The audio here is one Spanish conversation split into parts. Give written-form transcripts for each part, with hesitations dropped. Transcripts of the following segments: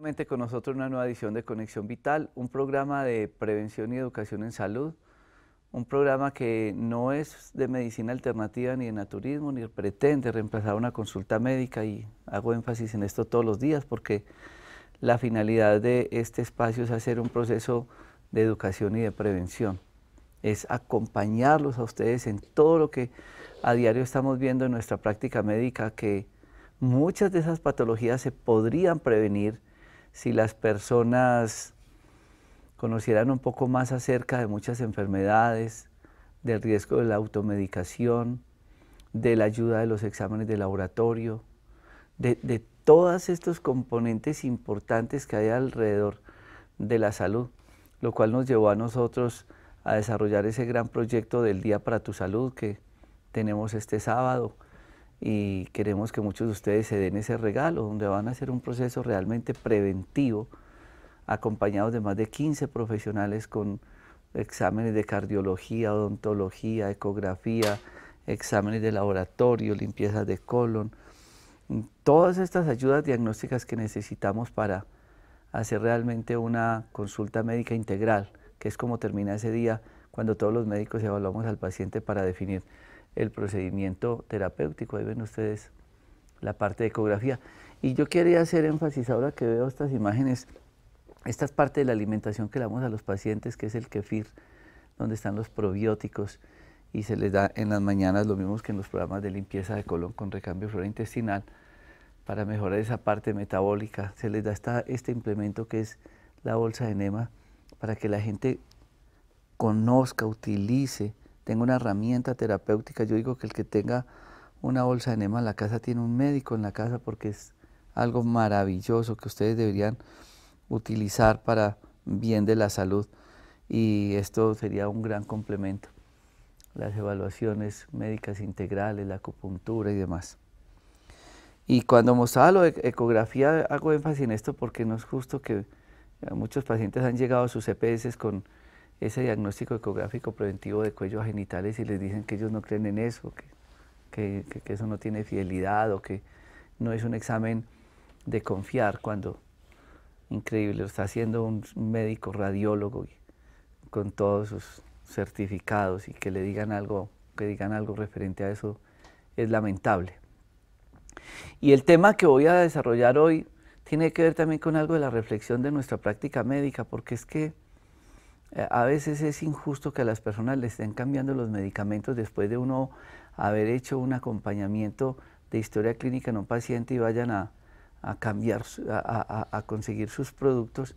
Con nosotros una nueva edición de Conexión Vital, un programa de prevención y educación en salud, un programa que no es de medicina alternativa ni de naturismo, ni pretende reemplazar una consulta médica, y hago énfasis en esto todos los días porque la finalidad de este espacio es hacer un proceso de educación y de prevención, es acompañarlos a ustedes en todo lo que a diario estamos viendo en nuestra práctica médica, que muchas de esas patologías se podrían prevenir si las personas conocieran un poco más acerca de muchas enfermedades, del riesgo de la automedicación, de la ayuda de los exámenes de laboratorio, de todos estos componentes importantes que hay alrededor de la salud, lo cual nos llevó a nosotros a desarrollar ese gran proyecto del Día para tu Salud que tenemos este sábado, y queremos que muchos de ustedes se den ese regalo, donde van a hacer un proceso realmente preventivo, acompañados de más de 15 profesionales con exámenes de cardiología, odontología, ecografía, exámenes de laboratorio, limpiezas de colon, todas estas ayudas diagnósticas que necesitamos para hacer realmente una consulta médica integral, que es como termina ese día cuando todos los médicos evaluamos al paciente para definir el procedimiento terapéutico. Ahí ven ustedes la parte de ecografía. Y yo quería hacer énfasis ahora que veo estas imágenes. Esta es parte de la alimentación que le damos a los pacientes, que es el kefir, donde están los probióticos, y se les da en las mañanas lo mismo que en los programas de limpieza de colon con recambio de flora intestinal, para mejorar esa parte metabólica. Se les da este implemento que es la bolsa de enema, para que la gente conozca, utilice, tenga una herramienta terapéutica. Yo digo que el que tenga una bolsa de enema en la casa tiene un médico en la casa, porque es algo maravilloso que ustedes deberían utilizar para bien de la salud, y esto sería un gran complemento. Las evaluaciones médicas integrales, la acupuntura y demás. Y cuando mostraba lo de ecografía, hago énfasis en esto porque no es justo que muchos pacientes han llegado a sus EPS con ese diagnóstico ecográfico preventivo de cuello a genitales y les dicen que ellos no creen en eso, que eso no tiene fidelidad, o que no es un examen de confiar, cuando increíble, lo está haciendo un médico radiólogo con todos sus certificados, y que le digan algo, referente a eso, es lamentable. Y el tema que voy a desarrollar hoy tiene que ver también con algo de la reflexión de nuestra práctica médica, porque es que a veces es injusto que a las personas les estén cambiando los medicamentos después de uno haber hecho un acompañamiento de historia clínica en un paciente, y vayan a cambiar, a conseguir sus productos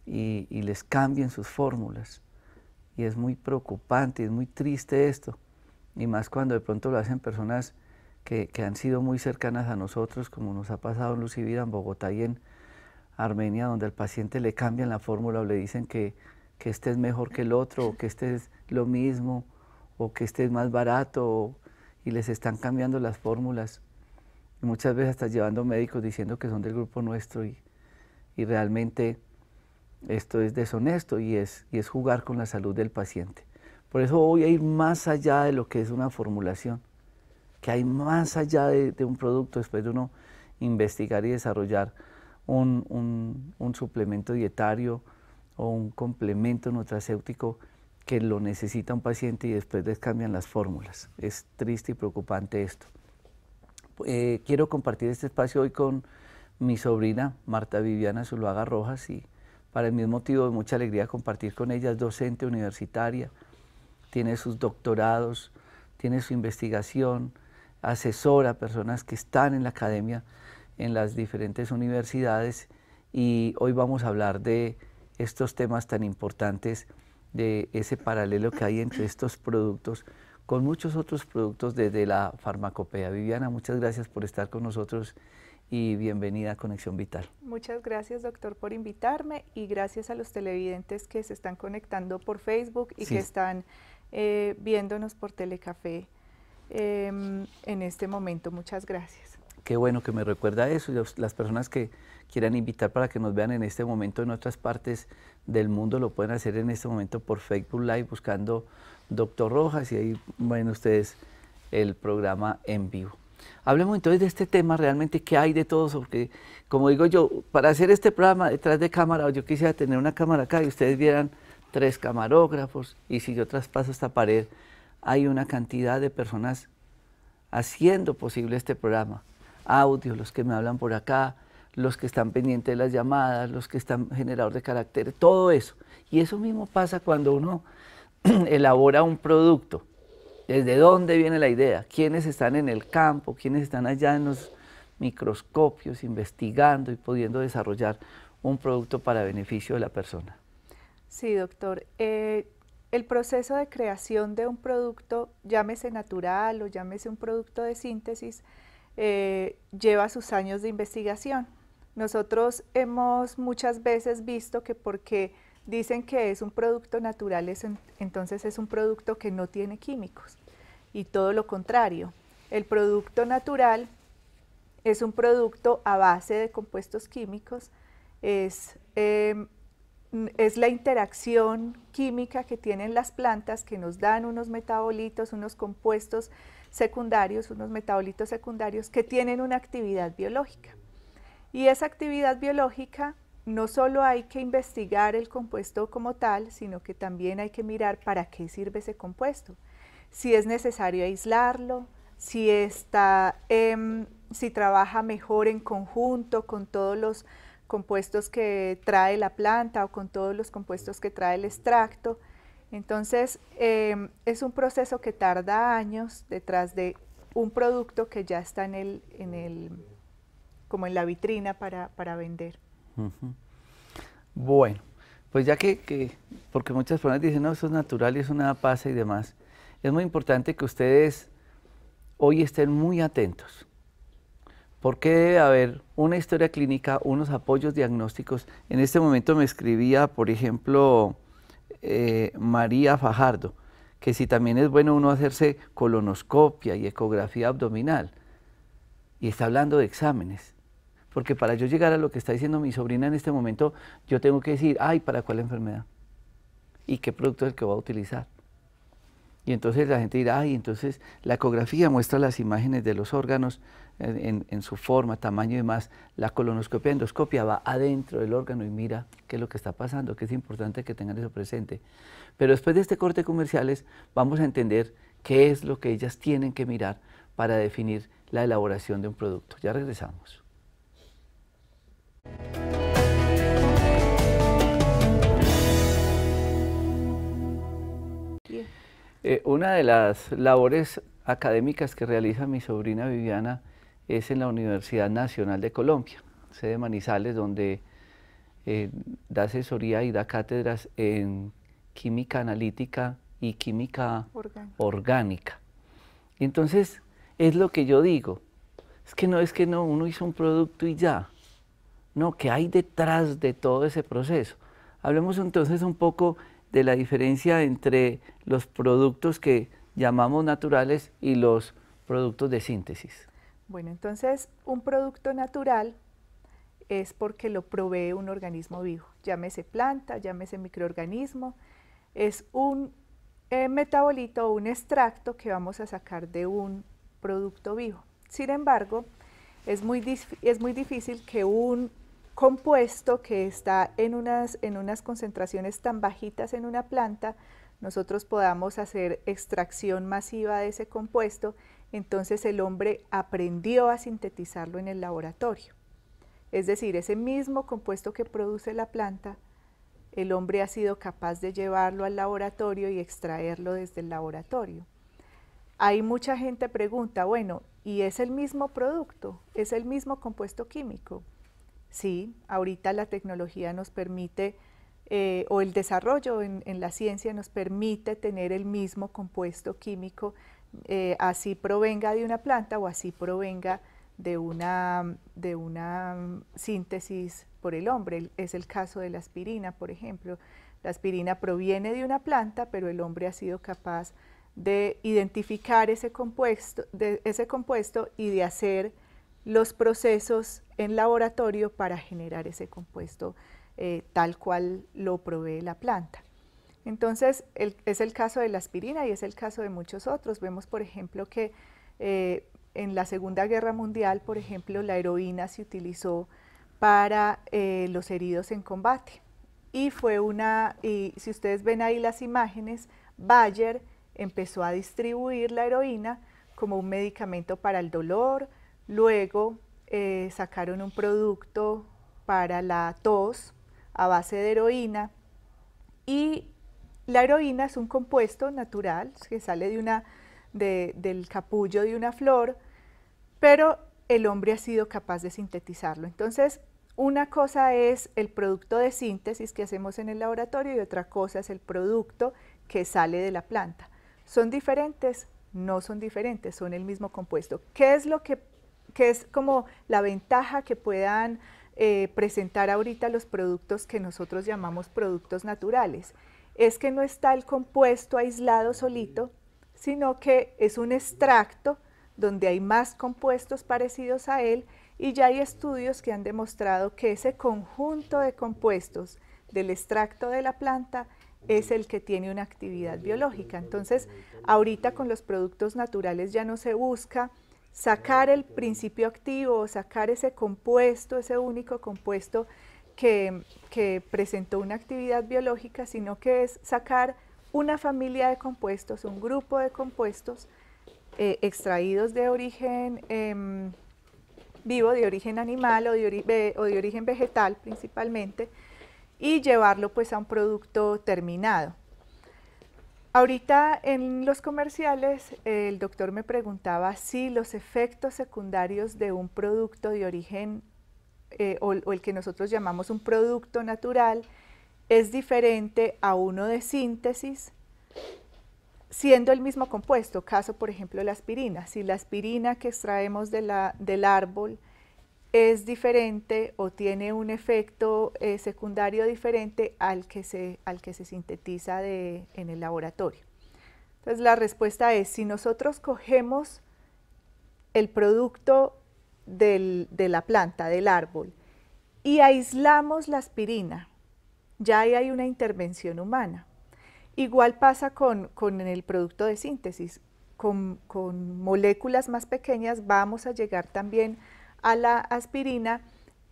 y les cambien sus fórmulas. Y es muy preocupante, es muy triste esto, y más cuando de pronto lo hacen personas que han sido muy cercanas a nosotros, como nos ha pasado en Luz y Vida en Bogotá y en Armenia, donde al paciente le cambian la fórmula o le dicen que este es mejor que el otro, o que este es lo mismo, o que este es más barato, y les están cambiando las fórmulas. Y muchas veces hasta llevando médicos diciendo que son del grupo nuestro, y realmente esto es deshonesto, y es jugar con la salud del paciente. Por eso voy a ir más allá de lo que es una formulación, que hay más allá de un producto, después de uno investigar y desarrollar un suplemento dietario o un complemento nutracéutico que lo necesita un paciente, y después les cambian las fórmulas. Es triste y preocupante esto. Quiero compartir este espacio hoy con mi sobrina Marta Viviana Zuluaga Rojas, y para el mismo motivo de mucha alegría compartir con ella. Es docente universitaria, tiene sus doctorados, tiene su investigación, asesora a personas que están en la academia en las diferentes universidades, y hoy vamos a hablar de estos temas tan importantes, de ese paralelo que hay entre estos productos con muchos otros productos desde la farmacopea. Viviana, muchas gracias por estar con nosotros y bienvenida a Conexión Vital. Muchas gracias, doctor, por invitarme, y gracias a los televidentes que se están conectando por Facebook y que están viéndonos por Telecafé en este momento. Muchas gracias. Qué bueno que me recuerda eso, y las personas que quieran invitar para que nos vean en este momento en otras partes del mundo lo pueden hacer en este momento por Facebook Live buscando Doctor Rojas, y ahí ven ustedes el programa en vivo. Hablemos entonces de este tema, realmente qué hay de todo, porque como digo yo, para hacer este programa detrás de cámara, yo quisiera tener una cámara acá y ustedes vieran 3 camarógrafos, y si yo traspaso esta pared, hay una cantidad de personas haciendo posible este programa. Audio, los que me hablan por acá, los que están pendientes de las llamadas, los que están generador de caracteres, todo eso. Y eso mismo pasa cuando uno elabora un producto. ¿Desde dónde viene la idea? ¿Quiénes están en el campo? ¿Quiénes están allá en los microscopios investigando y pudiendo desarrollar un producto para beneficio de la persona? Sí, doctor. El proceso de creación de un producto, llámese natural o llámese un producto de síntesis, lleva sus años de investigación. Nosotros hemos muchas veces visto que porque dicen que es un producto natural, entonces es un producto que no tiene químicos, y todo lo contrario. El producto natural es un producto a base de compuestos químicos, es la interacción química que tienen las plantas que nos dan unos metabolitos, unos compuestos secundarios, unos metabolitos secundarios que tienen una actividad biológica. Y esa actividad biológica no solo hay que investigar el compuesto como tal, sino que también hay que mirar para qué sirve ese compuesto. Si es necesario aislarlo, si trabaja mejor en conjunto con todos los compuestos que trae la planta o con todos los compuestos que trae el extracto. Entonces, es un proceso que tarda años detrás de un producto que ya está como en la vitrina para vender. Bueno, pues ya porque muchas personas dicen, no, eso es natural y eso nada pasa y demás, es muy importante que ustedes hoy estén muy atentos, porque debe haber una historia clínica, unos apoyos diagnósticos. En este momento me escribía, por ejemplo, María Fajardo, que si también es bueno uno hacerse colonoscopia y ecografía abdominal, y está hablando de exámenes, porque para yo llegar a lo que está diciendo mi sobrina en este momento, yo tengo que decir, ay, ¿para cuál enfermedad? ¿Y qué producto es el que voy a utilizar? Y entonces la gente dirá, ay, entonces la ecografía muestra las imágenes de los órganos en su forma, tamaño y demás. La colonoscopia, endoscopia va adentro del órgano y mira qué es lo que está pasando, que es importante que tengan eso presente. Pero después de este corte de comerciales vamos a entender qué es lo que ellas tienen que mirar para definir la elaboración de un producto. Ya regresamos. Una de las labores académicas que realiza mi sobrina Viviana es en la Universidad Nacional de Colombia, sede Manizales, donde da asesoría y da cátedras en química analítica y química orgánica. Y entonces es lo que yo digo, es que no, uno hizo un producto y ya, no, ¿qué hay detrás de todo ese proceso? Hablemos entonces un poco de la diferencia entre los productos que llamamos naturales y los productos de síntesis. Bueno, entonces un producto natural es porque lo provee un organismo vivo, llámese planta, llámese microorganismo, es un metabolito o un extracto que vamos a sacar de un producto vivo. Sin embargo, es muy difícil que un compuesto que está en unas concentraciones tan bajitas en una planta, nosotros podamos hacer extracción masiva de ese compuesto. Entonces el hombre aprendió a sintetizarlo en el laboratorio. Es decir, ese mismo compuesto que produce la planta, el hombre ha sido capaz de llevarlo al laboratorio y extraerlo desde el laboratorio. Hay mucha gente que pregunta, bueno, ¿y es el mismo producto? ¿Es el mismo compuesto químico? Sí, ahorita la tecnología nos permite, o el desarrollo en la ciencia nos permite tener el mismo compuesto químico, así provenga de una planta o así provenga de una síntesis por el hombre. Es el caso de la aspirina, por ejemplo. La aspirina proviene de una planta, pero el hombre ha sido capaz de identificar ese compuesto y de hacer los procesos en laboratorio para generar ese compuesto tal cual lo provee la planta. Entonces, es el caso de la aspirina y es el caso de muchos otros. Vemos, por ejemplo, que en la Segunda Guerra Mundial, por ejemplo, la heroína se utilizó para los heridos en combate. Y si ustedes ven ahí las imágenes, Bayer empezó a distribuir la heroína como un medicamento para el dolor, luego sacaron un producto para la tos a base de heroína, y la heroína es un compuesto natural que sale del capullo de una flor, pero el hombre ha sido capaz de sintetizarlo. Entonces, una cosa es el producto de síntesis que hacemos en el laboratorio y otra cosa es el producto que sale de la planta. ¿Son diferentes? No son diferentes, son el mismo compuesto. ¿Qué es como la ventaja que puedan presentar ahorita los productos que nosotros llamamos productos naturales? Es que no está el compuesto aislado solito, sino que es un extracto donde hay más compuestos parecidos a él, y ya hay estudios que han demostrado que ese conjunto de compuestos del extracto de la planta es el que tiene una actividad biológica. Entonces, ahorita con los productos naturales ya no se busca sacar el principio activo, sacar ese compuesto, ese único compuesto que presentó una actividad biológica, sino que es sacar una familia de compuestos, un grupo de compuestos extraídos de origen vivo, de origen animal o de origen vegetal principalmente, y llevarlo pues a un producto terminado. Ahorita en los comerciales el doctor me preguntaba si los efectos secundarios de un producto de origen o el que nosotros llamamos un producto natural es diferente a uno de síntesis, siendo el mismo compuesto. Caso, por ejemplo, la aspirina. Si la aspirina que extraemos del árbol es diferente o tiene un efecto secundario diferente al que se sintetiza en el laboratorio. Entonces la respuesta es, si nosotros cogemos el producto de la planta, del árbol, y aislamos la aspirina, ya ahí hay una intervención humana. Igual pasa con el producto de síntesis. Con moléculas más pequeñas vamos a llegar también a la aspirina,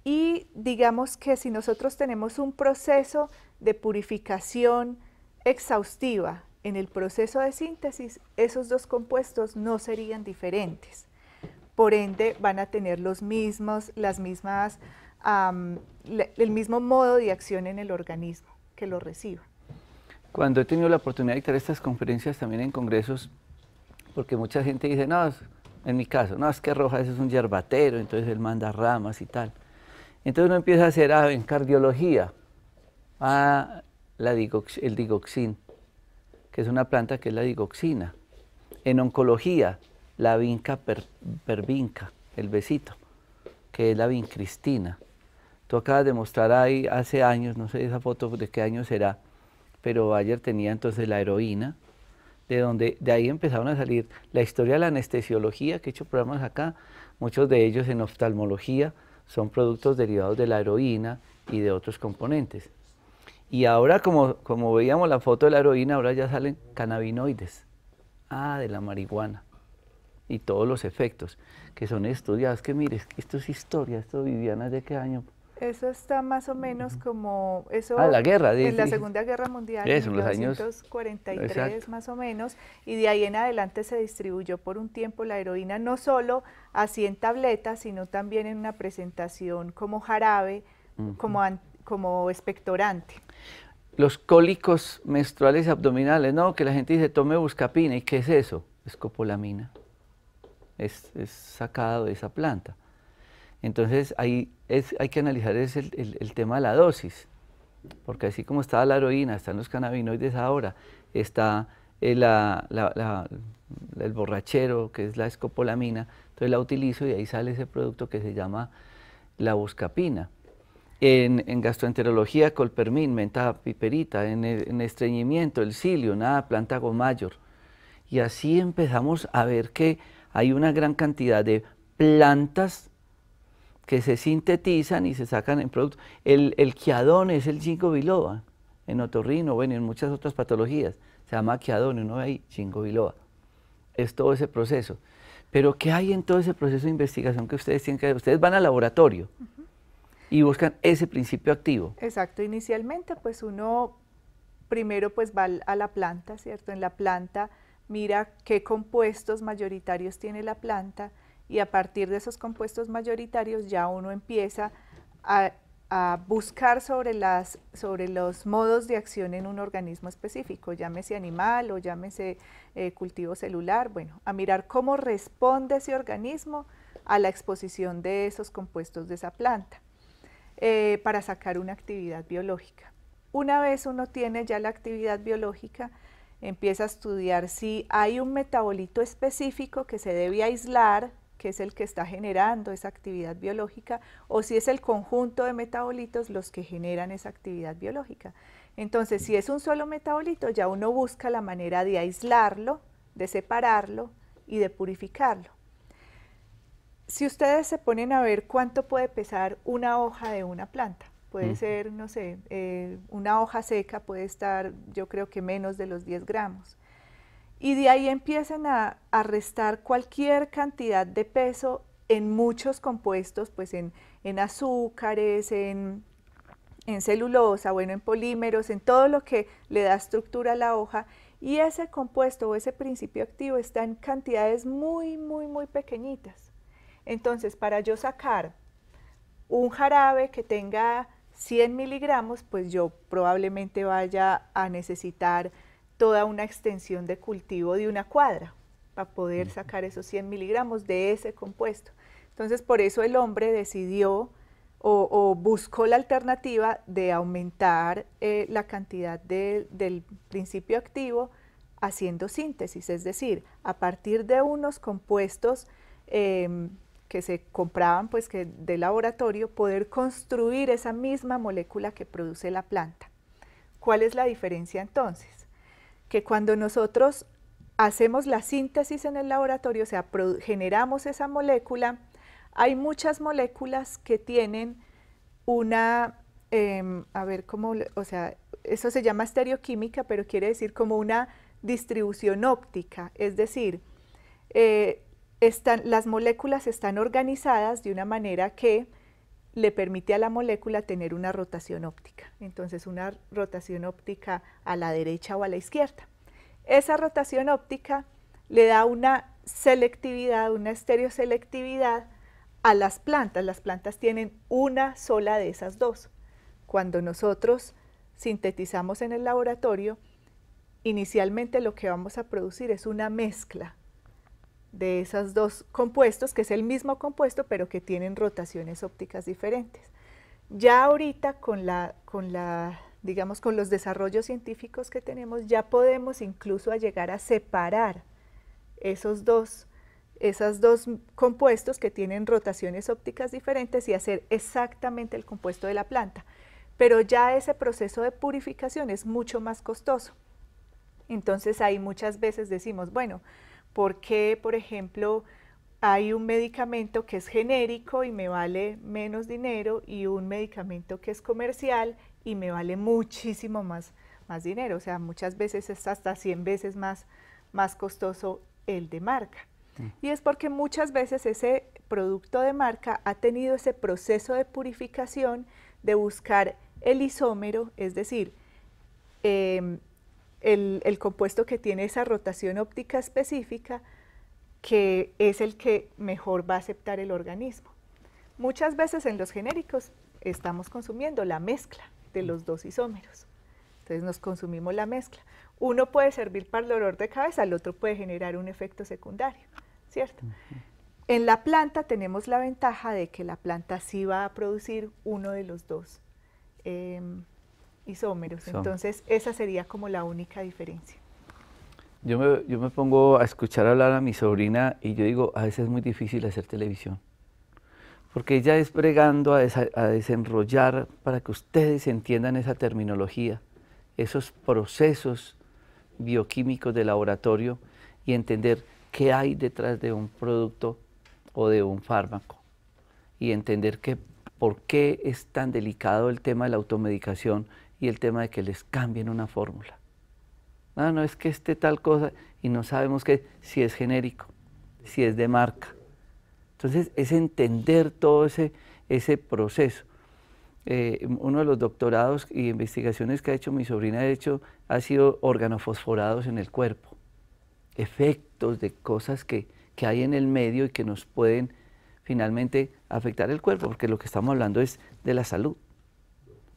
y digamos que si nosotros tenemos un proceso de purificación exhaustiva en el proceso de síntesis, esos dos compuestos no serían diferentes. Por ende, van a tener el mismo modo de acción en el organismo que lo reciba. Cuando he tenido la oportunidad de dictar estas conferencias también en congresos, porque mucha gente dice, no, en mi caso, no, es que Rojas es un yerbatero, entonces él manda ramas y tal. Entonces uno empieza a hacer en cardiología, el digoxin, que es una planta que es la digoxina. En oncología, la vinca pervinca, el besito, que es la vincristina. Tú acabas de mostrar ahí hace años, no sé esa foto de qué año será, pero Bayer tenía entonces la heroína, de ahí empezaron a salir la historia de la anestesiología, que he hecho programas acá, muchos de ellos en oftalmología son productos derivados de la heroína y de otros componentes. Y ahora, como veíamos la foto de la heroína, ahora ya salen cannabinoides, de la marihuana, y todos los efectos que son estudiados. Que mire, esto es historia, esto Viviana, ¿de qué año? Eso está más o menos como, la guerra. En la Segunda Guerra Mundial, en 1943 más o menos, y de ahí en adelante se distribuyó por un tiempo la heroína, no solo así en tabletas, sino también en una presentación como jarabe, como expectorante. Los cólicos menstruales y abdominales, no, que la gente dice, tome buscapina, ¿y qué es eso? Escopolamina, es sacado de esa planta. Entonces hay que analizar el tema de la dosis, porque así como estaba la heroína, están los cannabinoides ahora, está el borrachero, que es la escopolamina, entonces la utilizo y ahí sale ese producto que se llama la buscapina. En gastroenterología, colpermín, menta piperita, en estreñimiento, el cilio, plantago mayor. Y así empezamos a ver que hay una gran cantidad de plantas que se sintetizan y se sacan en productos. El quiadón es el ginkgo biloba, en otorrino, bueno, en muchas otras patologías, se llama quiadón, uno ve ahí, ginkgo biloba. Es todo ese proceso. Pero ¿qué hay en todo ese proceso de investigación que ustedes tienen que hacer? Ustedes van al laboratorio y buscan ese principio activo. Exacto, inicialmente pues uno primero pues va a la planta, ¿cierto? En la planta mira qué compuestos mayoritarios tiene la planta y a partir de esos compuestos mayoritarios ya uno empieza a buscar sobre los modos de acción en un organismo específico, llámese animal o llámese cultivo celular, bueno, a mirar cómo responde ese organismo a la exposición de esos compuestos de esa planta para sacar una actividad biológica. Una vez uno tiene ya la actividad biológica, empieza a estudiar si hay un metabolito específico que se debe aislar, que es el que está generando esa actividad biológica, o si es el conjunto de metabolitos los que generan esa actividad biológica. Entonces, si es un solo metabolito, ya uno busca la manera de aislarlo, de separarlo y de purificarlo. Si ustedes se ponen a ver cuánto puede pesar una hoja de una planta, puede ser, no sé, una hoja seca puede estar, yo creo que menos de los 10 gramos. Y de ahí empiezan a restar cualquier cantidad de peso en muchos compuestos, pues en azúcares, en celulosa, bueno, en polímeros, en todo lo que le da estructura a la hoja. Y ese compuesto o ese principio activo está en cantidades muy, muy, muy pequeñitas. Entonces, para yo sacar un jarabe que tenga 100 miligramos, pues yo probablemente vaya a necesitar toda una extensión de cultivo de una cuadra para poder sacar esos 100 miligramos de ese compuesto. Entonces, por eso el hombre decidió o buscó la alternativa de aumentar la cantidad del principio activo haciendo síntesis, es decir, a partir de unos compuestos que se compraban pues de laboratorio, poder construir esa misma molécula que produce la planta. ¿Cuál es la diferencia entonces? Que cuando nosotros hacemos la síntesis en el laboratorio, o sea, generamos esa molécula, hay muchas moléculas que tienen una, a ver cómo, o sea, eso se llama estereoquímica, pero quiere decir como una distribución óptica, es decir, las moléculas están organizadas de una manera que le permite a la molécula tener una rotación óptica. Entonces, una rotación óptica a la derecha o a la izquierda. Esa rotación óptica le da una selectividad, una estereoselectividad a las plantas. Las plantas tienen una sola de esas dos. Cuando nosotros sintetizamos en el laboratorio, inicialmente lo que vamos a producir es una mezcla de esos dos compuestos, que es el mismo compuesto, pero que tienen rotaciones ópticas diferentes. Ya ahorita digamos, con los desarrollos científicos que tenemos, ya podemos incluso llegar a separar esos dos compuestos que tienen rotaciones ópticas diferentes y hacer exactamente el compuesto de la planta. Pero ya ese proceso de purificación es mucho más costoso. Entonces ahí muchas veces decimos, bueno, ¿por qué, por ejemplo, hay un medicamento que es genérico y me vale menos dinero y un medicamento que es comercial y me vale muchísimo más dinero? O sea, muchas veces es hasta 100 veces más costoso el de marca. Y es porque muchas veces ese producto de marca ha tenido ese proceso de purificación de buscar el isómero, es decir, el compuesto que tiene esa rotación óptica específica, que es el que mejor va a aceptar el organismo. Muchas veces en los genéricos estamos consumiendo la mezcla de los dos isómeros. Entonces nos consumimos la mezcla. Uno puede servir para el dolor de cabeza, el otro puede generar un efecto secundario, ¿cierto? En la planta tenemos la ventaja de que la planta sí va a producir uno de los dos isómeros. Entonces esa sería como la única diferencia. Yo me pongo a escuchar hablar a mi sobrina y yo digo, a veces es muy difícil hacer televisión, porque ella es bregando a desenrollar para que ustedes entiendan esa terminología, esos procesos bioquímicos de laboratorio y entender qué hay detrás de un producto o de un fármaco y entender por qué es tan delicado el tema de la automedicación y el tema de que les cambien una fórmula. No, es que tal cosa y no sabemos si es genérico, si es de marca. Entonces, es entender todo ese proceso. Uno de los doctorados y investigaciones que ha hecho mi sobrina, de hecho, ha sido organofosforados en el cuerpo. Efectos de cosas que hay en el medio y que nos pueden finalmente afectar el cuerpo, porque lo que estamos hablando es de la salud.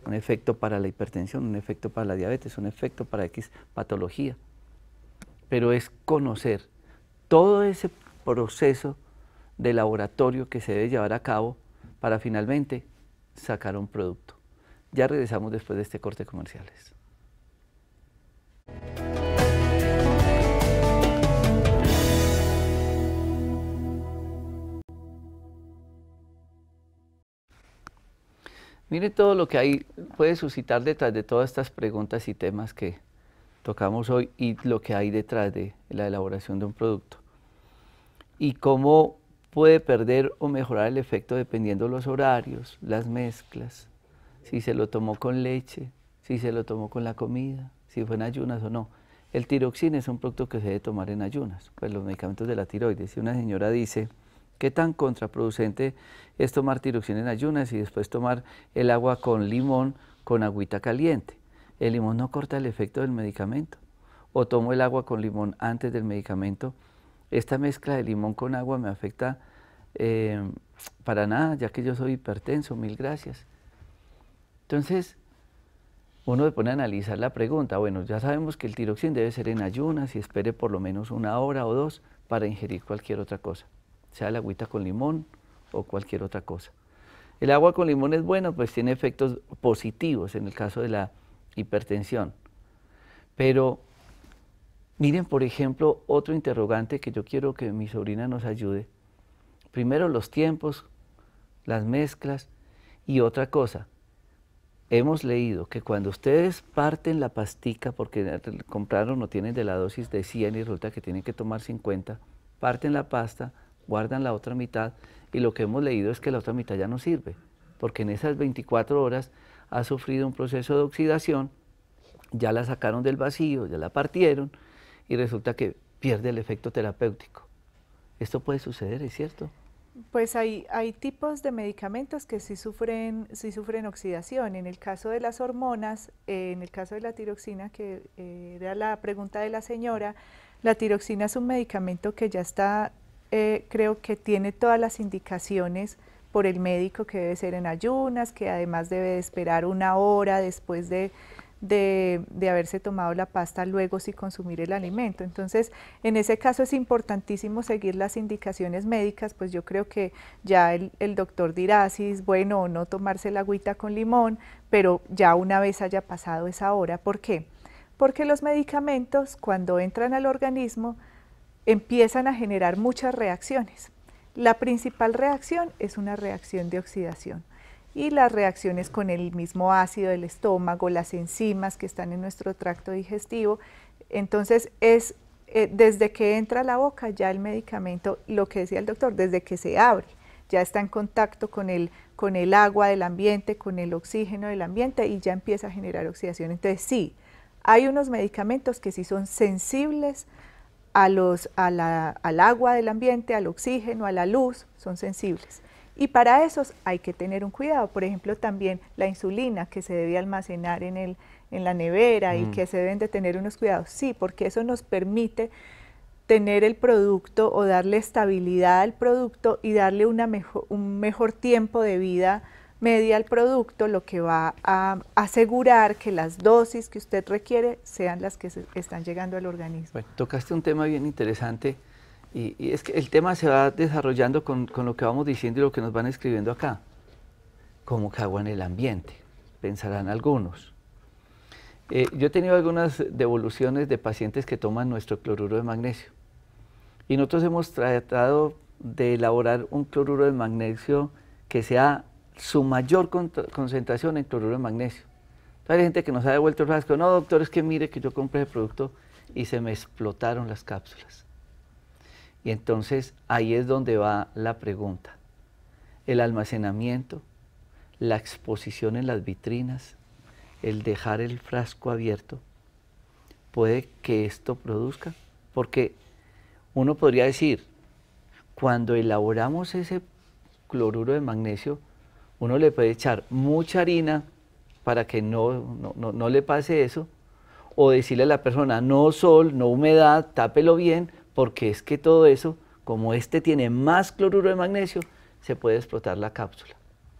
Un efecto para la hipertensión, un efecto para la diabetes, un efecto para X patología. Pero es conocer todo ese proceso de laboratorio que se debe llevar a cabo para finalmente sacar un producto. Ya regresamos después de este corte de comerciales. Mire todo lo que hay, puede suscitar detrás de todas estas preguntas y temas que tocamos hoy y lo que hay detrás de la elaboración de un producto. Y cómo puede perder o mejorar el efecto dependiendo los horarios, las mezclas, si se lo tomó con leche, si se lo tomó con la comida, si fue en ayunas o no. El tiroxina es un producto que se debe tomar en ayunas, pues los medicamentos de la tiroides. Si una señora dice, ¿qué tan contraproducente es tomar tiroxina en ayunas y después tomar el agua con limón con agüita caliente? El limón no corta el efecto del medicamento. O tomo el agua con limón antes del medicamento. Esta mezcla de limón con agua me afecta para nada, ya que yo soy hipertenso, mil gracias. Entonces, uno se pone a analizar la pregunta. Bueno, ya sabemos que el tiroxina debe ser en ayunas y espere por lo menos 1 hora o 2 para ingerir cualquier otra cosa, sea el agüita con limón o cualquier otra cosa. El agua con limón es bueno, pues tiene efectos positivos en el caso de la hipertensión. Pero miren, por ejemplo, otro interrogante que yo quiero que mi sobrina nos ayude. Primero, los tiempos, las mezclas y otra cosa. Hemos leído que cuando ustedes parten la pastica, porque compraron o tienen de la dosis de 100 y resulta que tienen que tomar 50, parten la pasta, guardan la otra mitad y lo que hemos leído es que la otra mitad ya no sirve, porque en esas 24 horas ha sufrido un proceso de oxidación, ya la sacaron del vacío, ya la partieron y resulta que pierde el efecto terapéutico. Esto puede suceder, ¿es cierto? Pues hay tipos de medicamentos que sí sufren oxidación. En el caso de las hormonas, en el caso de la tiroxina, que era la pregunta de la señora, la tiroxina es un medicamento que ya está, creo que tiene todas las indicaciones por el médico que debe ser en ayunas, que además debe de esperar 1 hora después de haberse tomado la pasta, luego sí consumir el alimento. Entonces, en ese caso es importantísimo seguir las indicaciones médicas, pues yo creo que ya el doctor dirá si es bueno o no tomarse la agüita con limón, pero ya una vez haya pasado esa hora. ¿Por qué? Porque los medicamentos, cuando entran al organismo, empiezan a generar muchas reacciones. La principal reacción es una reacción de oxidación. Y las reacciones con el mismo ácido del estómago, las enzimas que están en nuestro tracto digestivo. Entonces, desde que entra a la boca ya el medicamento, lo que decía el doctor, desde que se abre, ya está en contacto con el agua del ambiente, con el oxígeno del ambiente y ya empieza a generar oxidación. Entonces, sí, hay unos medicamentos que sí son sensibles al agua del ambiente, al oxígeno, a la luz, son sensibles. Y para esos hay que tener un cuidado. Por ejemplo, también la insulina que se debe almacenar en la nevera y que se deben de tener unos cuidados. Sí, porque eso nos permite tener el producto o darle estabilidad al producto y darle un mejor tiempo de vida media al producto, lo que va a asegurar que las dosis que usted requiere sean las que están llegando al organismo. Bueno, tocaste un tema bien interesante. Y es que el tema se va desarrollando con lo que vamos diciendo y lo que nos van escribiendo acá. Como que agua en el ambiente, pensarán algunos. Yo he tenido algunas devoluciones de pacientes que toman nuestro cloruro de magnesio. Y nosotros hemos tratado de elaborar un cloruro de magnesio que sea su mayor concentración en cloruro de magnesio. Entonces, hay gente que nos ha devuelto el frasco. No, doctor, es que mire que yo compré el producto y se me explotaron las cápsulas. Y entonces ahí es donde va la pregunta. El almacenamiento, la exposición en las vitrinas, el dejar el frasco abierto, ¿puede que esto produzca? Porque uno podría decir, cuando elaboramos ese cloruro de magnesio, uno le puede echar mucha harina para que no le pase eso, o decirle a la persona, no sol, no humedad, tápelo bien, porque es que todo eso, como este tiene más cloruro de magnesio, se puede explotar la cápsula.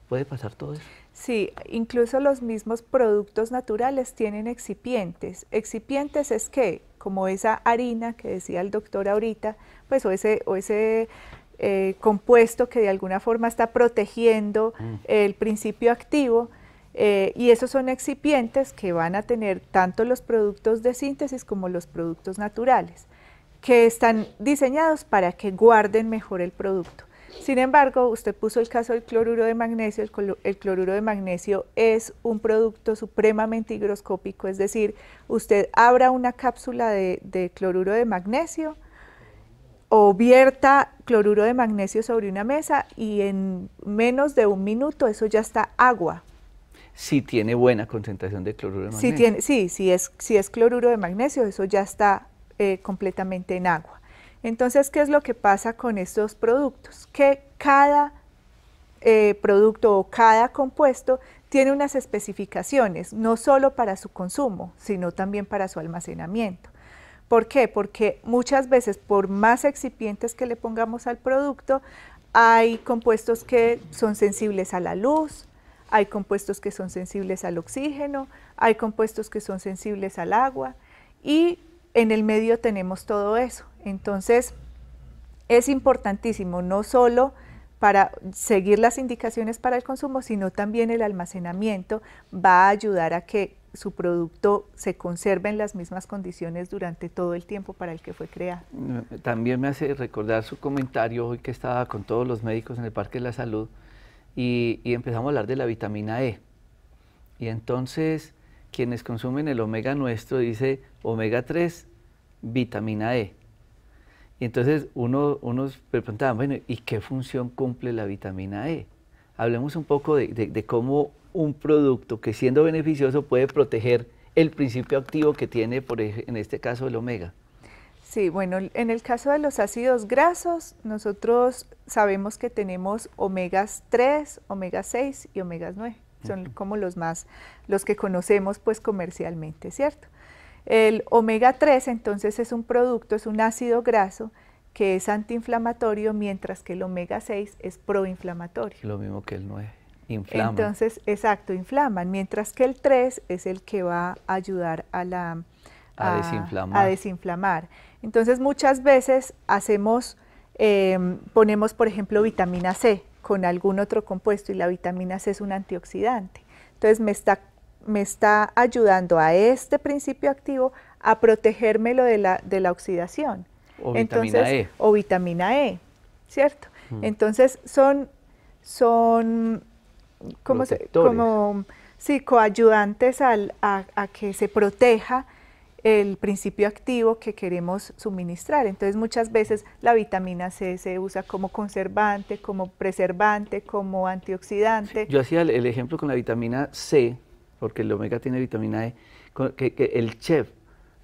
¿Puede pasar todo eso? Sí, incluso los mismos productos naturales tienen excipientes. Excipientes es que, como esa harina que decía el doctor ahorita, pues o ese compuesto que de alguna forma está protegiendo el principio activo, y esos son excipientes que van a tener tanto los productos de síntesis como los productos naturales, que están diseñados para que guarden mejor el producto. Sin embargo, usted puso el caso del cloruro de magnesio. El cloruro de magnesio es un producto supremamente higroscópico, es decir, usted abra una cápsula de cloruro de magnesio o vierta cloruro de magnesio sobre una mesa y en menos de 1 minuto eso ya está agua. Si tiene buena concentración de cloruro de magnesio. Si es cloruro de magnesio, eso ya está completamente en agua. Entonces, ¿qué es lo que pasa con estos productos? Que cada producto o cada compuesto tiene unas especificaciones, no solo para su consumo, sino también para su almacenamiento. ¿Por qué? Porque muchas veces, por más excipientes que le pongamos al producto, hay compuestos que son sensibles a la luz, hay compuestos que son sensibles al oxígeno, hay compuestos que son sensibles al agua, y en el medio tenemos todo eso. Entonces, es importantísimo no solo para seguir las indicaciones para el consumo, sino también el almacenamiento va a ayudar a que su producto se conserve en las mismas condiciones durante todo el tiempo para el que fue creado. También me hace recordar su comentario hoy que estaba con todos los médicos en el Parque de la Salud y empezamos a hablar de la vitamina E. Y entonces, quienes consumen el omega nuestro dice omega 3, vitamina E. Y entonces unos preguntaban, bueno, ¿y qué función cumple la vitamina E? Hablemos un poco de cómo un producto que siendo beneficioso puede proteger el principio activo que tiene, en este caso, el omega. Sí, bueno, en el caso de los ácidos grasos, nosotros sabemos que tenemos omegas 3, omega 6 y omegas 9. Son como los que conocemos pues comercialmente, ¿cierto? El omega 3 entonces es un producto, es un ácido graso que es antiinflamatorio, mientras que el omega 6 es proinflamatorio. Lo mismo que el 9, inflama. Entonces, exacto, inflaman, mientras que el 3 es el que va a ayudar a desinflamar. Entonces, muchas veces ponemos, por ejemplo, vitamina C con algún otro compuesto, y la vitamina C es un antioxidante. Entonces, me está ayudando a este principio activo a protegérmelo de la oxidación. O vitamina E. O vitamina E, ¿cierto? Entonces son coayudantes a que se proteja el principio activo que queremos suministrar. Entonces muchas veces la vitamina C se usa como conservante, como preservante, como antioxidante. Yo hacía el ejemplo con la vitamina C, porque el omega tiene vitamina E, que el chef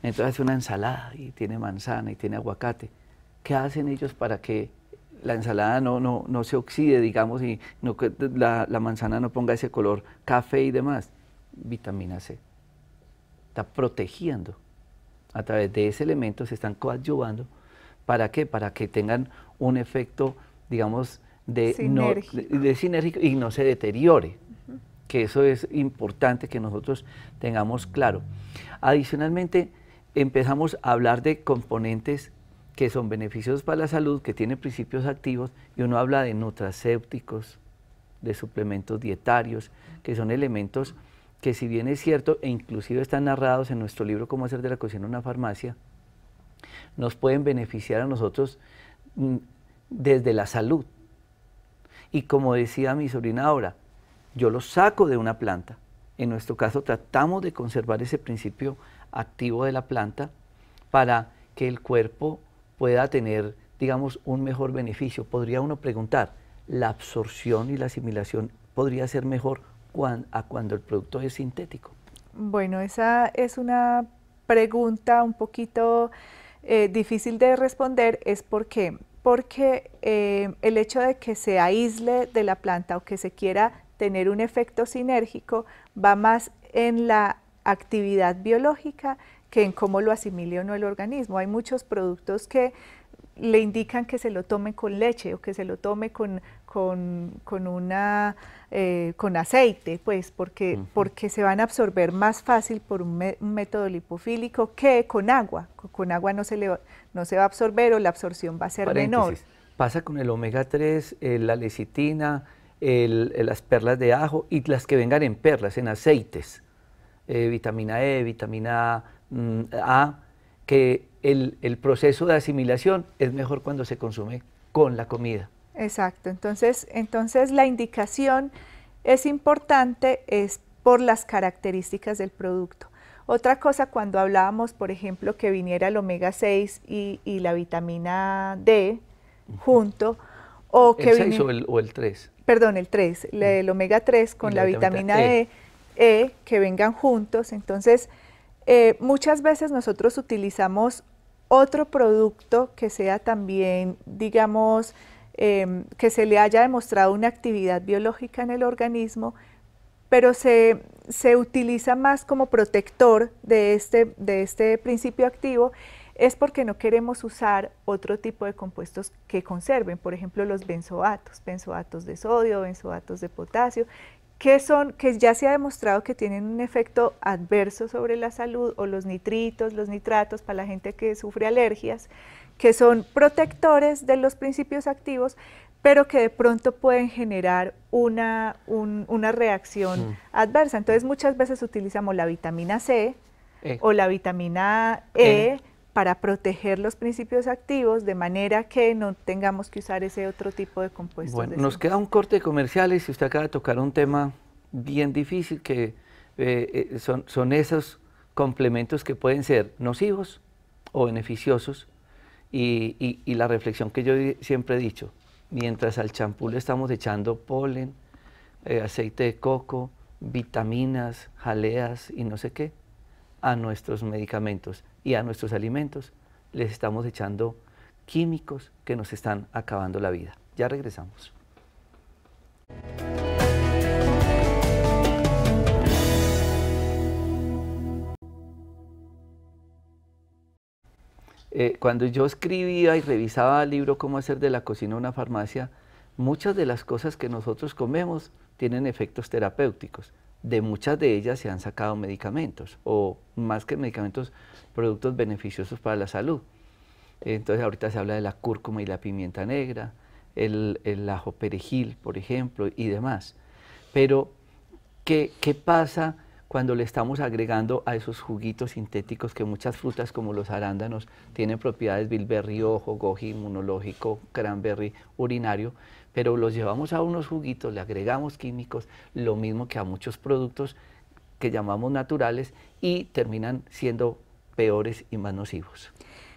entonces hace una ensalada y tiene manzana y tiene aguacate. ¿Qué hacen ellos para que la ensalada no se oxide, digamos, y que la manzana no ponga ese color café y demás? Vitamina C. Está protegiendo. A través de ese elemento se están coadyuvando. ¿Para qué? Para que tengan un efecto, digamos, sinérgico y no se deteriore. Que eso es importante que nosotros tengamos claro. Adicionalmente, empezamos a hablar de componentes que son beneficiosos para la salud, que tienen principios activos, y uno habla de nutracéuticos, de suplementos dietarios, que son elementos que, si bien es cierto, e inclusive están narrados en nuestro libro Cómo hacer de la cocina una farmacia, nos pueden beneficiar a nosotros desde la salud. Y como decía mi sobrina ahora, yo los saco de una planta. En nuestro caso tratamos de conservar ese principio activo de la planta para que el cuerpo pueda tener, digamos, un mejor beneficio. Podría uno preguntar, ¿la absorción y la asimilación podría ser mejor cuando el producto es sintético? Bueno, esa es una pregunta un poquito difícil de responder. ¿Por qué? porque el hecho de que se aísle de la planta o que se quiera tener un efecto sinérgico va más en la actividad biológica que en cómo lo asimile o no el organismo. Hay muchos productos que le indican que se lo tome con leche o que se lo tome con aceite, pues porque se van a absorber más fácil por un método lipofílico que con agua. Con agua no se va a absorber o la absorción va a ser menor. Pasa con el omega 3, la lecitina, las perlas de ajo y las que vengan en perlas, en aceites, vitamina E, vitamina A, que el proceso de asimilación es mejor cuando se consume con la comida. Exacto, entonces la indicación es importante, es por las características del producto. Otra cosa, cuando hablábamos, por ejemplo, que viniera el omega 6 y la vitamina D junto, o que ¿El 6 o el 3? Perdón, el 3, el omega 3 con la vitamina D, que vengan juntos. Entonces, muchas veces nosotros utilizamos otro producto que sea también, digamos, que se le haya demostrado una actividad biológica en el organismo, pero se utiliza más como protector de este principio activo, es porque no queremos usar otro tipo de compuestos que conserven, por ejemplo los benzoatos de sodio, benzoatos de potasio, que ya se ha demostrado que tienen un efecto adverso sobre la salud, o los nitritos, los nitratos para la gente que sufre alergias, que son protectores de los principios activos, pero que de pronto pueden generar una reacción adversa. Entonces muchas veces utilizamos la vitamina C o la vitamina E para proteger los principios activos, de manera que no tengamos que usar ese otro tipo de compuestos. Bueno, nos queda un corte de comerciales y usted acaba de tocar un tema bien difícil, que son esos complementos que pueden ser nocivos o beneficiosos, y la reflexión que yo siempre he dicho: mientras al champú le estamos echando polen, aceite de coco, vitaminas, jaleas y no sé qué, a nuestros medicamentos y a nuestros alimentos les estamos echando químicos que nos están acabando la vida. Ya regresamos. Cuando yo escribía y revisaba el libro Cómo hacer de la cocina una farmacia, muchas de las cosas que nosotros comemos tienen efectos terapéuticos. De muchas de ellas se han sacado medicamentos, o más que medicamentos, productos beneficiosos para la salud. Entonces ahorita se habla de la cúrcuma y la pimienta negra, el ajo perejil, por ejemplo, y demás. Pero, ¿qué pasa cuando le estamos agregando a esos juguitos sintéticos que muchas frutas como los arándanos tienen propiedades bilberry ojo, goji inmunológico, cranberry urinario, pero los llevamos a unos juguitos, le agregamos químicos, lo mismo que a muchos productos que llamamos naturales, y terminan siendo peores y más nocivos?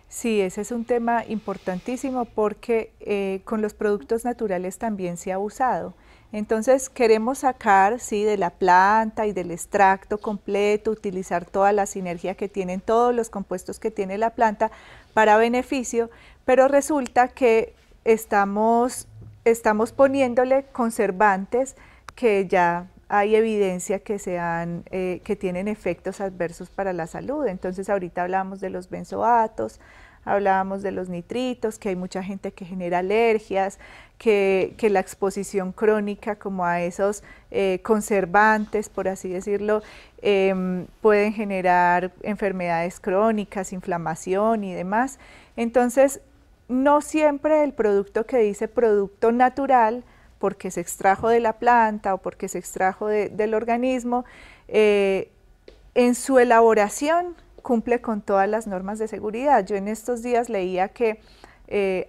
Sí, ese es un tema importantísimo, porque con los productos naturales también se ha abusado. Entonces queremos sacar, sí, de la planta y del extracto completo, utilizar toda la sinergia que tienen todos los compuestos que tiene la planta para beneficio, pero resulta que estamos poniéndole conservantes que ya hay evidencia que tienen efectos adversos para la salud. Entonces ahorita hablábamos de los benzoatos, hablábamos de los nitritos, que hay mucha gente que genera alergias, que la exposición crónica como a esos conservantes, por así decirlo, pueden generar enfermedades crónicas, inflamación y demás. Entonces, no siempre el producto que dice producto natural, porque se extrajo de la planta o porque se extrajo del organismo, en su elaboración cumple con todas las normas de seguridad. Yo en estos días leía que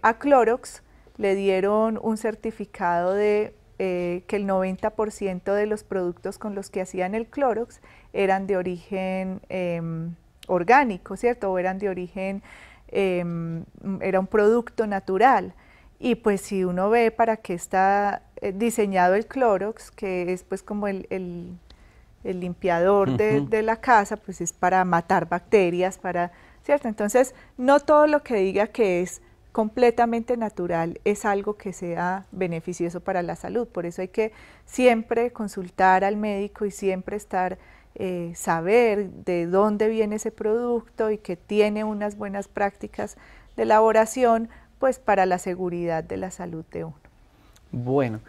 a Clorox le dieron un certificado de que el 90% de los productos con los que hacían el Clorox eran de origen orgánico, ¿cierto? O eran de origen, era un producto natural. Y pues si uno ve para qué está diseñado el Clorox, que es pues como el limpiador de la casa, pues es para matar bacterias, ¿cierto? Entonces, no todo lo que diga que es completamente natural es algo que sea beneficioso para la salud. Por eso hay que siempre consultar al médico y siempre saber de dónde viene ese producto y que tiene unas buenas prácticas de elaboración, pues para la seguridad de la salud de uno. Bueno,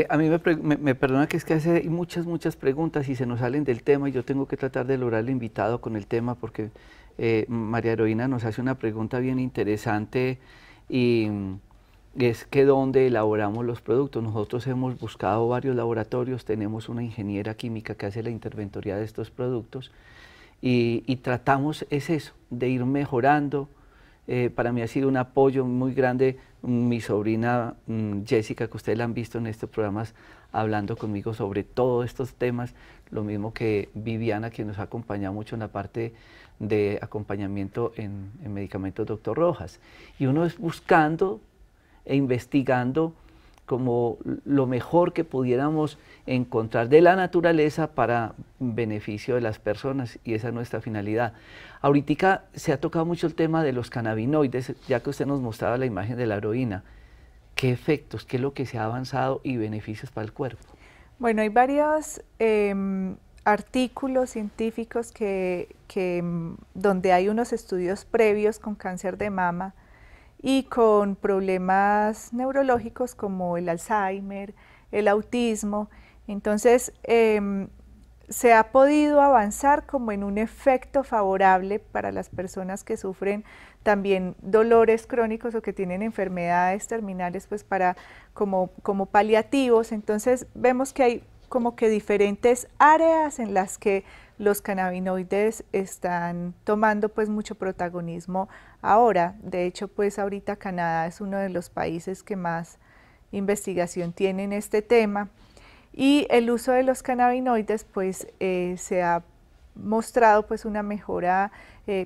a mí me perdona que es que hace muchas preguntas y se nos salen del tema y yo tengo que tratar de lograr el invitado con el tema porque María Heroína nos hace una pregunta bien interesante y es que dónde elaboramos los productos. Nosotros hemos buscado varios laboratorios, tenemos una ingeniera química que hace la interventoría de estos productos y tratamos es eso, de ir mejorando. Para mí ha sido un apoyo muy grande mi sobrina Jessica, que ustedes la han visto en estos programas hablando conmigo sobre todos estos temas, lo mismo que Viviana, que nos ha acompañado mucho en la parte de acompañamiento en medicamentos Dr. Rojas. Y uno es buscando e investigando como lo mejor que pudiéramos encontrar de la naturaleza para beneficio de las personas, y esa es nuestra finalidad. Ahorita se ha tocado mucho el tema de los cannabinoides, ya que usted nos mostraba la imagen de la heroína. ¿Qué efectos, qué es lo que se ha avanzado y beneficios para el cuerpo? Bueno, hay varios artículos científicos donde hay unos estudios previos con cáncer de mama y con problemas neurológicos como el Alzheimer, el autismo. Entonces, se ha podido avanzar como en un efecto favorable para las personas que sufren también dolores crónicos o que tienen enfermedades terminales, pues como paliativos. Entonces, vemos que hay como que diferentes áreas en las que los cannabinoides están tomando pues mucho protagonismo ahora. De hecho, pues ahorita Canadá es uno de los países que más investigación tiene en este tema, y el uso de los cannabinoides pues se ha mostrado pues una mejora,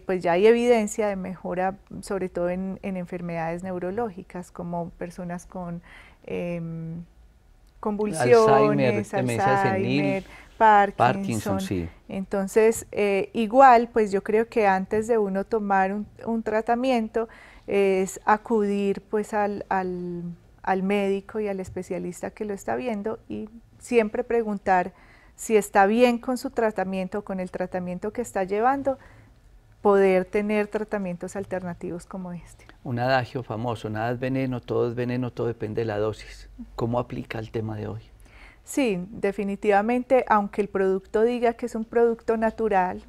pues ya hay evidencia de mejora sobre todo en enfermedades neurológicas como personas con convulsiones, Alzheimer, Parkinson. Sí. Entonces, igual, pues yo creo que antes de uno tomar un tratamiento es acudir pues al médico y al especialista que lo está viendo y siempre preguntar si está bien con su tratamiento, con el tratamiento que está llevando, poder tener tratamientos alternativos como este. Un adagio famoso, nada es veneno, todo depende de la dosis. ¿Cómo aplica el tema de hoy? Sí, definitivamente, aunque el producto diga que es un producto natural,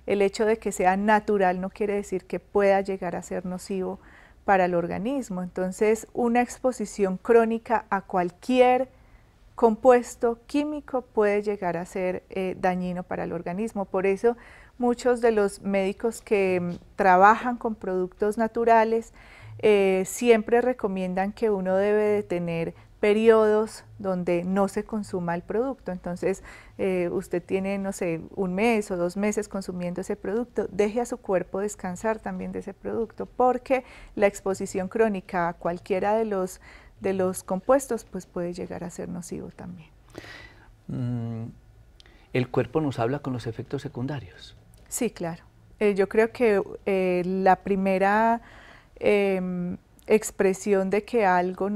el hecho de que sea natural no quiere decir que pueda llegar a ser nocivo para el organismo. Entonces, una exposición crónica a cualquier compuesto químico puede llegar a ser dañino para el organismo. Por eso, muchos de los médicos que trabajan con productos naturales siempre recomiendan que uno debe de tener periodos donde no se consuma el producto. Entonces, usted tiene, no sé, 1 mes o 2 meses consumiendo ese producto, deje a su cuerpo descansar también de ese producto, porque la exposición crónica a cualquiera de los compuestos pues puede llegar a ser nocivo también. ¿El cuerpo nos habla con los efectos secundarios? Sí, claro. Yo creo que la primera expresión de que algo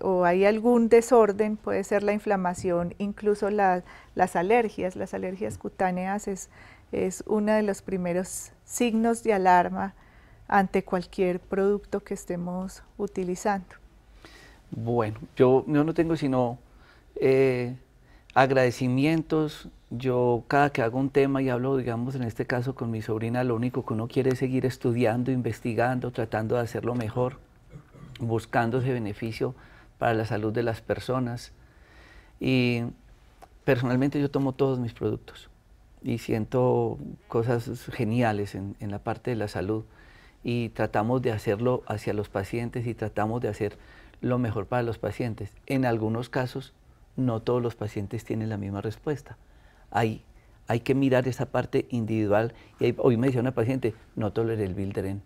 o hay algún desorden puede ser la inflamación, incluso las alergias cutáneas es uno de los primeros signos de alarma ante cualquier producto que estemos utilizando. Bueno, yo no tengo sino agradecimientos. Yo cada que hago un tema y hablo, digamos, en este caso con mi sobrina, lo único que uno quiere es seguir estudiando, investigando, tratando de hacerlo mejor, buscando ese beneficio para la salud de las personas. Y personalmente yo tomo todos mis productos y siento cosas geniales en la parte de la salud, y tratamos de hacerlo hacia los pacientes y tratamos de hacer lo mejor para los pacientes. En algunos casos, no todos los pacientes tienen la misma respuesta. Hay que mirar esa parte individual. Y hoy me decía una paciente, no tolera el Bilderen.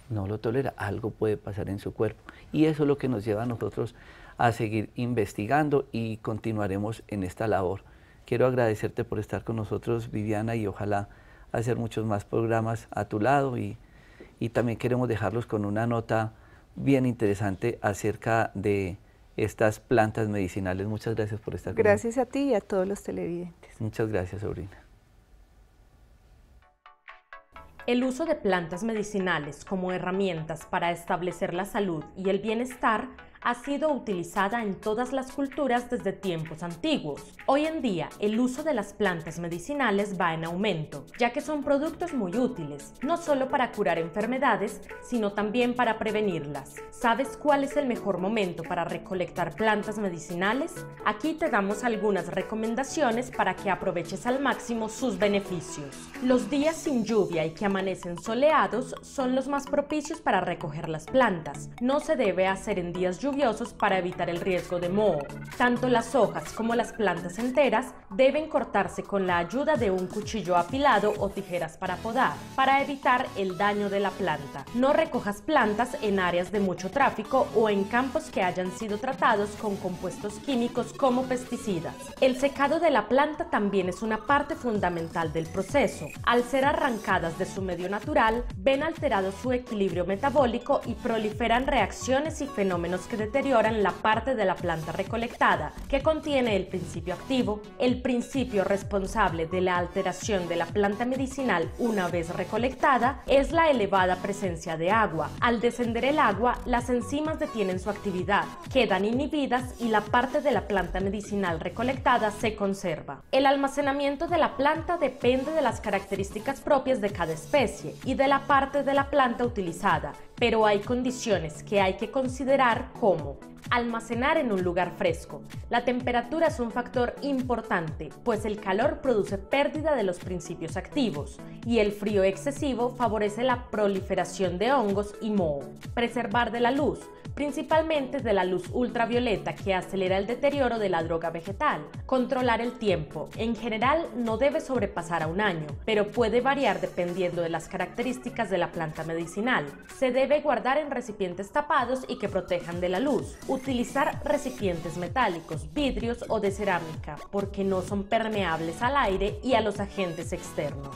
No lo tolera, algo puede pasar en su cuerpo. Y eso es lo que nos lleva a nosotros a seguir investigando, y continuaremos en esta labor. Quiero agradecerte por estar con nosotros, Viviana, y ojalá hacer muchos más programas a tu lado y y también queremos dejarlos con una nota bien interesante acerca de estas plantas medicinales. Muchas gracias por estar conmigo. Gracias a ti y a todos los televidentes. Muchas gracias, sobrina. El uso de plantas medicinales como herramientas para establecer la salud y el bienestar ha sido utilizada en todas las culturas desde tiempos antiguos. Hoy en día, el uso de las plantas medicinales va en aumento, ya que son productos muy útiles, no solo para curar enfermedades, sino también para prevenirlas. ¿Sabes cuál es el mejor momento para recolectar plantas medicinales? Aquí te damos algunas recomendaciones para que aproveches al máximo sus beneficios. Los días sin lluvia y que amanecen soleados son los más propicios para recoger las plantas. No se debe hacer en días lluviosos para evitar el riesgo de moho. Tanto las hojas como las plantas enteras deben cortarse con la ayuda de un cuchillo afilado o tijeras para podar, para evitar el daño de la planta. No recojas plantas en áreas de mucho tráfico o en campos que hayan sido tratados con compuestos químicos como pesticidas. El secado de la planta también es una parte fundamental del proceso. Al ser arrancadas de su medio natural, ven alterado su equilibrio metabólico y proliferan reacciones y fenómenos que deterioran la parte de la planta recolectada, que contiene el principio activo. El principio responsable de la alteración de la planta medicinal una vez recolectada es la elevada presencia de agua. Al descender el agua, las enzimas detienen su actividad, quedan inhibidas y la parte de la planta medicinal recolectada se conserva. El almacenamiento de la planta depende de las características propias de cada especie y de la parte de la planta utilizada, pero hay condiciones que hay que considerar como almacenar en un lugar fresco. La temperatura es un factor importante, pues el calor produce pérdida de los principios activos y el frío excesivo favorece la proliferación de hongos y moho. Preservar de la luz, principalmente de la luz ultravioleta que acelera el deterioro de la droga vegetal. Controlar el tiempo. En general no debe sobrepasar a un año, pero puede variar dependiendo de las características de la planta medicinal. Se debe guardar en recipientes tapados y que protejan de la luz. Utilizar recipientes metálicos, vidrios o de cerámica, porque no son permeables al aire y a los agentes externos.